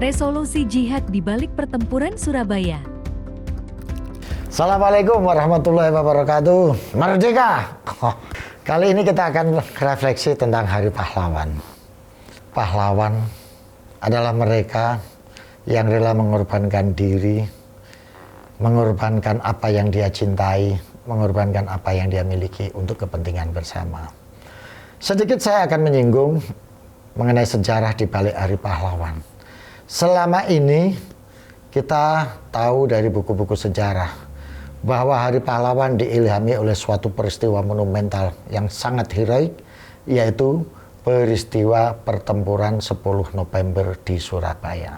Resolusi jihad di balik pertempuran Surabaya. Assalamualaikum warahmatullahi wabarakatuh. Merdeka! Kali ini kita akan refleksi tentang Hari Pahlawan. Pahlawan adalah mereka yang rela mengorbankan diri, mengorbankan apa yang dia cintai, mengorbankan apa yang dia miliki untuk kepentingan bersama. Sedikit saya akan menyinggung mengenai sejarah di balik Hari Pahlawan. Selama ini kita tahu dari buku-buku sejarah bahwa Hari Pahlawan diilhami oleh suatu peristiwa monumental yang sangat heroik, yaitu peristiwa pertempuran 10 November di Surabaya.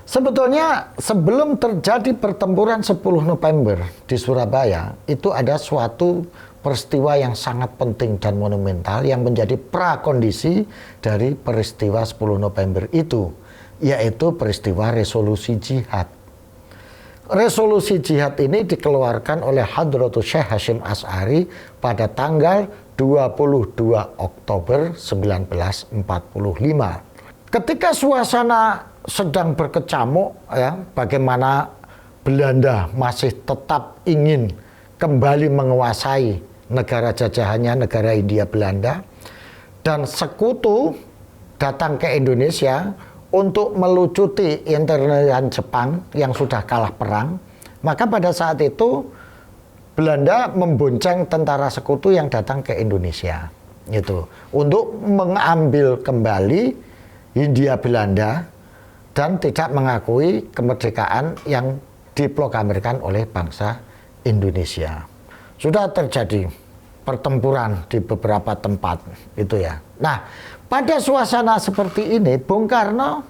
Sebetulnya sebelum terjadi pertempuran 10 November di Surabaya, itu ada suatu peristiwa yang sangat penting dan monumental yang menjadi prakondisi dari peristiwa 10 November itu, yaitu peristiwa resolusi jihad. Resolusi jihad ini dikeluarkan oleh Hadratus Syekh Hasyim Asy'ari pada tanggal 22 Oktober 1945. Ketika suasana sedang berkecamuk, ya, bagaimana Belanda masih tetap ingin kembali menguasai negara jajahannya, negara Hindia Belanda, dan sekutu datang ke Indonesia untuk melucuti intervensi Jepang yang sudah kalah perang. Maka pada saat itu Belanda membonceng tentara sekutu yang datang ke Indonesia gitu, untuk mengambil kembali Hindia Belanda dan tidak mengakui kemerdekaan yang diproklamirkan oleh bangsa Indonesia. Sudah terjadi pertempuran di beberapa tempat itu ya. Nah, pada suasana seperti ini, Bung Karno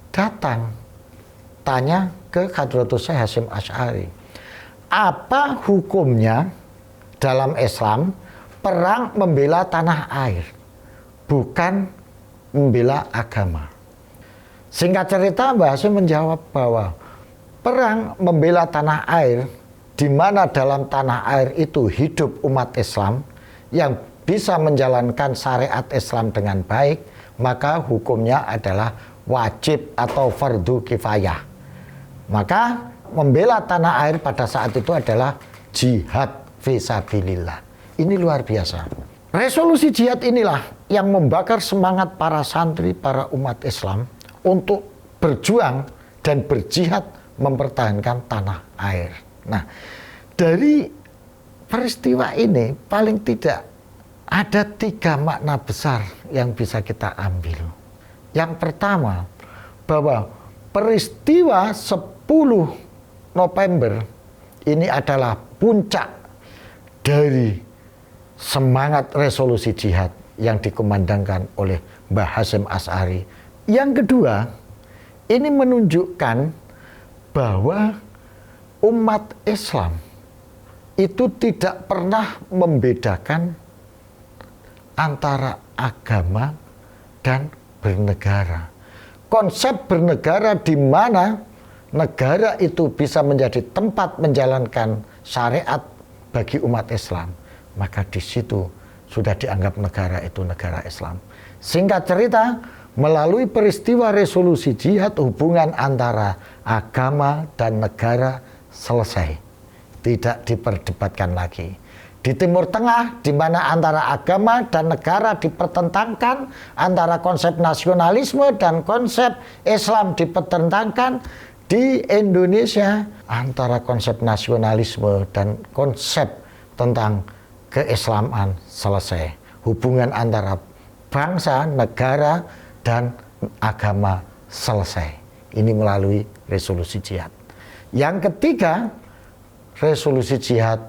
datang tanya ke Hadratus Syekh Hasyim Asy'ari, apa hukumnya dalam Islam perang membela tanah air, bukan membela agama? Singkat cerita, Mbah Hasyim menjawab bahwa perang membela tanah air, di mana dalam tanah air itu hidup umat Islam yang bisa menjalankan syariat Islam dengan baik, maka hukumnya adalah wajib atau fardu kifayah. Maka membela tanah air pada saat itu adalah jihad fisabilillah. Ini luar biasa. Resolusi jihad inilah yang membakar semangat para santri, para umat Islam untuk berjuang dan berjihad mempertahankan tanah air. Nah, dari peristiwa ini paling tidak ada 3 makna besar yang bisa kita ambil. Yang pertama, bahwa peristiwa 10 November ini adalah puncak dari semangat resolusi jihad yang dikumandangkan oleh Mbah Hasyim Asy'ari. Yang kedua, ini menunjukkan bahwa umat Islam itu tidak pernah membedakan antara agama dan bernegara. Konsep bernegara di mana negara itu bisa menjadi tempat menjalankan syariat bagi umat Islam, maka di situ sudah dianggap negara itu negara Islam. Singkat cerita, melalui peristiwa resolusi jihad, hubungan antara agama dan negara selesai, tidak diperdebatkan lagi. Di Timur Tengah, di mana antara agama dan negara dipertentangkan, antara konsep nasionalisme dan konsep Islam dipertentangkan, di Indonesia antara konsep nasionalisme dan konsep tentang keislaman selesai. Hubungan antara bangsa, negara, dan agama selesai. Ini melalui resolusi jihad. Yang ketiga, resolusi jihad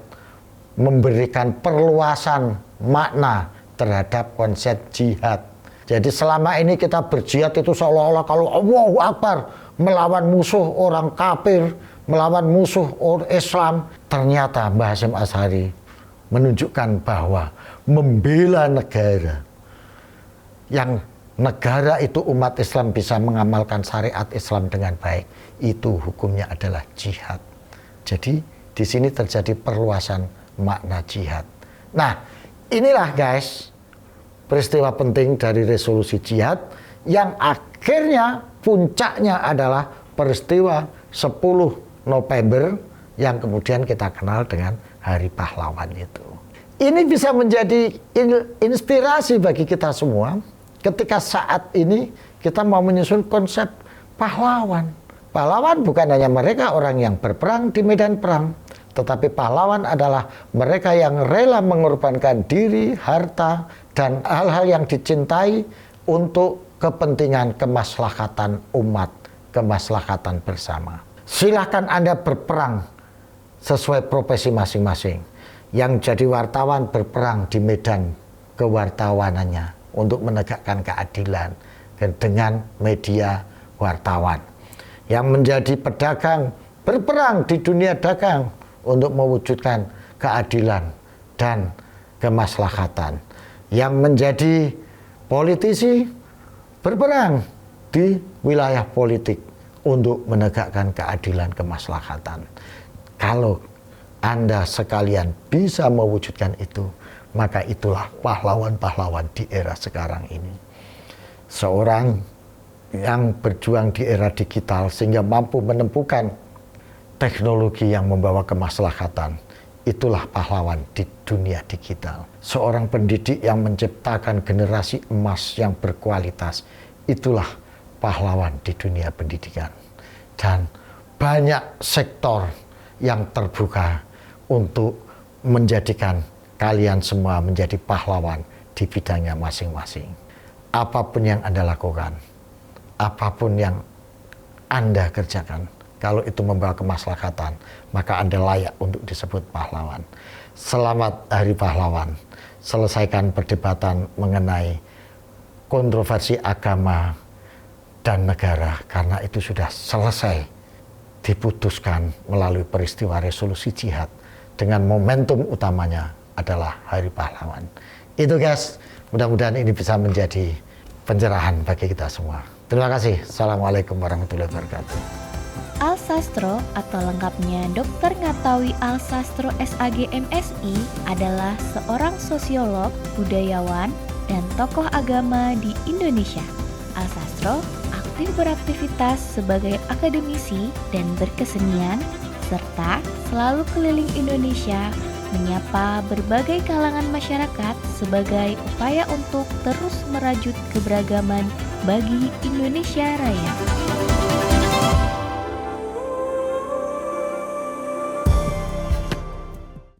memberikan perluasan makna terhadap konsep jihad. Jadi selama ini kita berjihad itu seolah-olah kalau Allahu Akbar melawan musuh orang kafir, melawan musuh orang Islam. Ternyata Mbah Hasyim Asy'ari menunjukkan bahwa membela negara, yang negara itu umat Islam bisa mengamalkan syariat Islam dengan baik, itu hukumnya adalah jihad. Jadi di sini terjadi perluasan makna jihad. Nah, inilah guys peristiwa penting dari resolusi jihad yang akhirnya puncaknya adalah peristiwa 10 November yang kemudian kita kenal dengan Hari Pahlawan itu. Ini bisa menjadi inspirasi bagi kita semua ketika saat ini kita mau menyusun konsep pahlawan. Pahlawan bukan hanya mereka orang yang berperang di medan perang, tetapi pahlawan adalah mereka yang rela mengorbankan diri, harta, dan hal-hal yang dicintai untuk kepentingan kemaslahatan umat, kemaslahatan bersama. Silakan Anda berperang sesuai profesi masing-masing. Yang jadi wartawan berperang di medan kewartawanannya untuk menegakkan keadilan dengan media wartawan. Yang menjadi pedagang berperang di dunia dagang untuk mewujudkan keadilan dan kemaslahatan. Yang menjadi politisi berperang di wilayah politik untuk menegakkan keadilan kemaslahatan. Kalau Anda sekalian bisa mewujudkan itu, maka itulah pahlawan-pahlawan di era sekarang ini. Seorang yang berjuang di era digital sehingga mampu menemukan teknologi yang membawa kemaslahatan, itulah pahlawan di dunia digital. Seorang pendidik yang menciptakan generasi emas yang berkualitas, itulah pahlawan di dunia pendidikan. Dan banyak sektor yang terbuka untuk menjadikan kalian semua menjadi pahlawan di bidangnya masing-masing. Apapun yang Anda lakukan, apapun yang Anda kerjakan, kalau itu membawa kemaslahatan, maka Anda layak untuk disebut pahlawan. Selamat Hari Pahlawan. Selesaikan perdebatan mengenai kontroversi agama dan negara, karena itu sudah selesai diputuskan melalui peristiwa resolusi jihad dengan momentum utamanya adalah Hari Pahlawan. Itu guys, mudah-mudahan ini bisa menjadi pencerahan bagi kita semua. Terima kasih. Assalamualaikum warahmatullahi wabarakatuh. Alsastro atau lengkapnya Dr. Ngatawi Alsastro SAG MSI adalah seorang sosiolog, budayawan, dan tokoh agama di Indonesia. Alsastro aktif beraktivitas sebagai akademisi dan berkesenian, serta selalu keliling Indonesia menyapa berbagai kalangan masyarakat sebagai upaya untuk terus merajut keberagaman bagi Indonesia Raya.